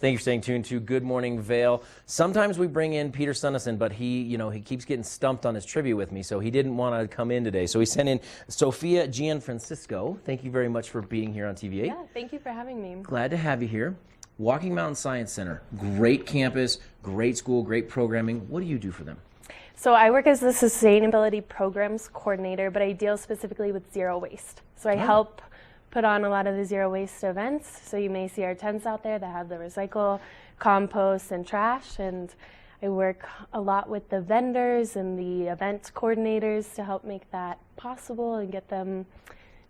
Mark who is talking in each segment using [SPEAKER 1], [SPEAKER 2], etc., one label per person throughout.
[SPEAKER 1] Thank you for staying tuned to Good Morning Vail. Sometimes we bring in Peter Sunnison, but he keeps getting stumped on his trivia with me, so he didn't want to come in today. So he sent in Sophia Gianfransisco. Thank you very much for being here on TVA.
[SPEAKER 2] Yeah, thank you for having me.
[SPEAKER 1] Glad to have you here. Walking Mountain Science Center, great campus, great school, great programming. What do you do for them?
[SPEAKER 2] So I work as the Sustainability Programs Coordinator, but I deal specifically with zero waste. So I help put on a lot of the zero waste events. So you may see our tents out there that have the recycle, compost, and trash. And I work a lot with the vendors and the event coordinators to help make that possible and get them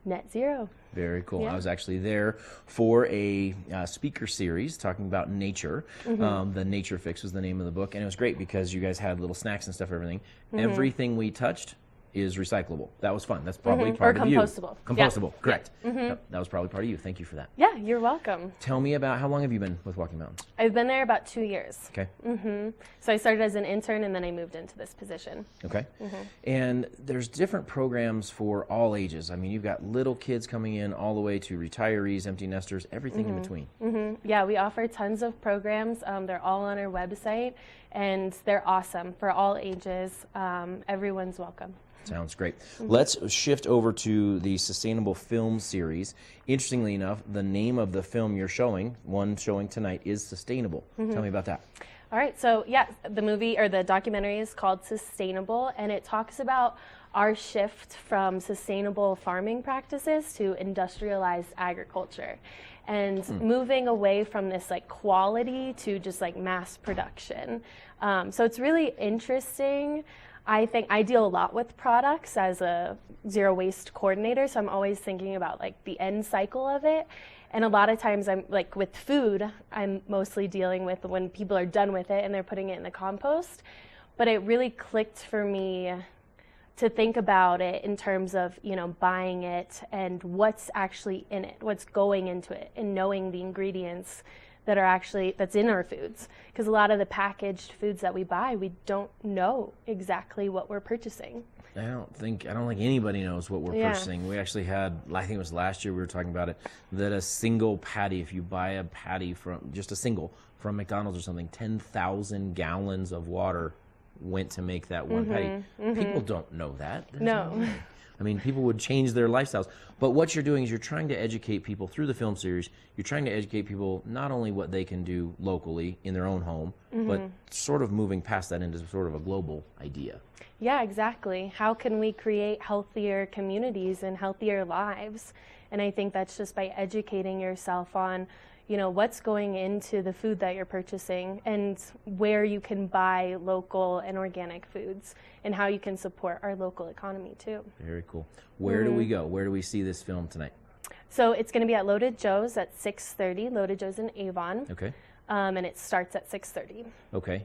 [SPEAKER 2] net zero.
[SPEAKER 1] Very cool.
[SPEAKER 2] Yeah.
[SPEAKER 1] I was actually there for a speaker series talking about nature. The Nature Fix was the name of the book, and it was great because you guys had little snacks and stuff, everything. Everything we touched is recyclable. That was fun. That's probably part of you. Or compostable. Compostable, yeah. Correct. Yep, that was probably part of you. Thank you for that.
[SPEAKER 2] Yeah, you're welcome.
[SPEAKER 1] Tell me about, how long have you been with Walking Mountains?
[SPEAKER 2] I've been there about 2 years.
[SPEAKER 1] Okay.
[SPEAKER 2] So I started as an intern and then I moved into this position.
[SPEAKER 1] Okay. And there's different programs for all ages. I mean, you've got little kids coming in all the way to retarees, empty nesters, everything in between.
[SPEAKER 2] Yeah, we offer tons of programs. They're all on our website and they're awesome for all ages. Everyone's welcome.
[SPEAKER 1] Sounds great. Let's shift over to the Sustainable Film Series. Interestingly enough, the name of the film you're showing, one showing tonight, is Sustainable. Tell me about that.
[SPEAKER 2] All right, so yeah, the movie or the documentary is called Sustainable, and it talks about our shift from sustainable farming practices to industrialized agriculture and moving away from this like quality to just like mass production. So it's really interesting. I think I deal a lot with products as a zero waste coordinator, so I'm always thinking about like the end cycle of it. And a lot of times I'm like with food, I'm mostly dealing with when people are done with it and they're putting it in the compost. But it really clicked for me to think about it in terms of, buying it and what's actually in it, what's going into it, and knowing the ingredients that's in our foods. Because a lot of the packaged foods that we buy, we don't know exactly what we're purchasing.
[SPEAKER 1] I don't think anybody knows what we're purchasing. We actually had, I think it was last year we were talking about it, that a single patty, if you buy a patty from from McDonald's or something, 10,000 gallons of water went to make that one patty. People don't know that.
[SPEAKER 2] No.
[SPEAKER 1] I mean, people would change their lifestyles. But what you're doing is you're trying to educate people through the film series. You're trying to educate people not only what they can do locally in their own home, but sort of moving past that into sort of a global idea.
[SPEAKER 2] Yeah, exactly. How can we create healthier communities and healthier lives? And I think that's just by educating yourself on what's going into the food that you're purchasing and where you can buy local and organic foods and how you can support our local economy too. Very
[SPEAKER 1] cool. Where do we go? Where do we see this film tonight?
[SPEAKER 2] So it's going to be at Loaded Joe's at 6:30, Loaded Joe's in Avon.
[SPEAKER 1] Okay.
[SPEAKER 2] And it starts at 6:30.
[SPEAKER 1] Okay.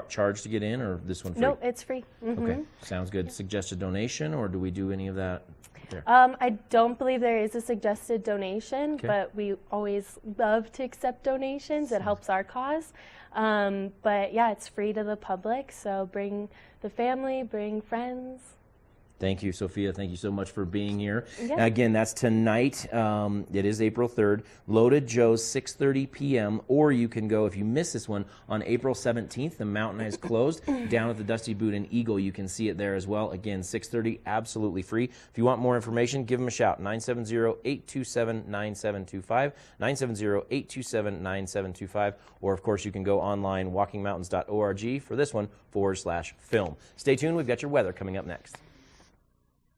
[SPEAKER 1] Charge to get in, or this one free?
[SPEAKER 2] No, it's free.
[SPEAKER 1] Okay. Sounds good. Suggested donation, or do we do any of that there?
[SPEAKER 2] I don't believe there is a suggested donation, but we always love to accept donations. It helps our cause. But yeah, it's free to the public, so bring the family, bring friends.
[SPEAKER 1] Thank you, Sophia. Thank you so much for being here.
[SPEAKER 2] Yeah.
[SPEAKER 1] Again, that's tonight. It is April 3rd. Loaded Joe's, 6:30 p.m. Or you can go, if you miss this one, on April 17th. The mountain has closed. Down at the Dusty Boot and Eagle, you can see it there as well. Again, 6:30, absolutely free. If you want more information, give them a shout. 970-827-9725. 970-827-9725. Or, of course, you can go online, walkingmountains.org for this one, /film. Stay tuned. We've got your weather coming up next.